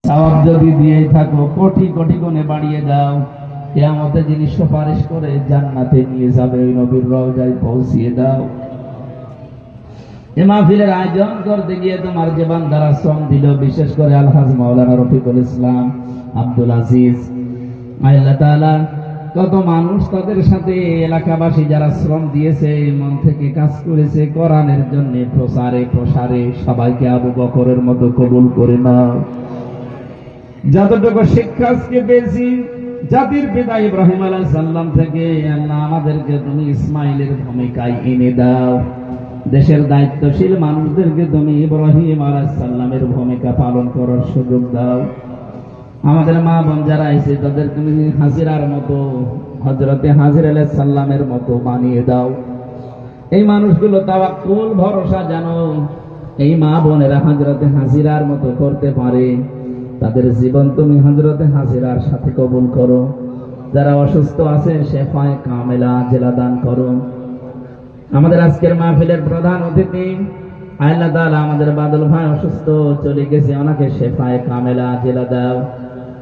সওয়াব যদি দিয়েই থাকো কোটি কোটি গুণে বাড়িয়ে দাও, কিয়ামতে যিনি সুপারিশ করে জান্নাতে নিয়ে যাবে ওই নবীর রওজায় পৌঁছিয়ে দাও। এই মাহফিলের আয়োজন করতে গিয়ে তোমার যে বান্দারা শ্রম দিল, বিশেষ করে আলহাজ মাওলানা রফিকুল ইসলাম আব্দুল আজিজ, আল্লাহ তাআলা কত মানুষ তাদের সাথে এলাকাবাসী যারা শ্রম দিয়েছে, মন থেকে কাজ করেছে কোরআনের জন্য, প্রচারে প্রসারে, সবাইকে আবু বকরের মতো কবুল করে নাও। যতটুকু শিক্ষা আজকে পেয়েছি জাতির পিতা ইব্রাহিম আলাইহিস সালাম থেকে, আল্লাহ আমাদেরকে তুমি ইসমাইলের ভূমিকায় এনে দাও। দেশের দায়িত্বশীল মানুষদেরকে তুমি ইব্রাহিম আলাইহিস সালামের ভূমিকা পালন করার সুযোগ দাও। আমাদের মা বোন যারা আছে তাদের তুমি হাজিরার মতো, হযরতে হাজির আলাইহিস সালামের মতো বানিয়ে দাও। এই মানুষগুলো তাওয়াক্কুল ভরসা জানো এই মা বোনেরা হযরতে হাজিরার মতো করতে পারে, তাদের জীবন তুমি হযরতে হাজিরার সাথে কবুল করো। যারা অসুস্থ আছে শেফায়ে কামেলা আজেলা দান করো। আমাদের আজকের মাহফিলের প্রধান অতিথি আল্লাহ তাআলা আমাদের বাদল ভাই অসুস্থ, চলে গেছে, ওনাকে শেফায়ে কামেলা আজেলা দাও।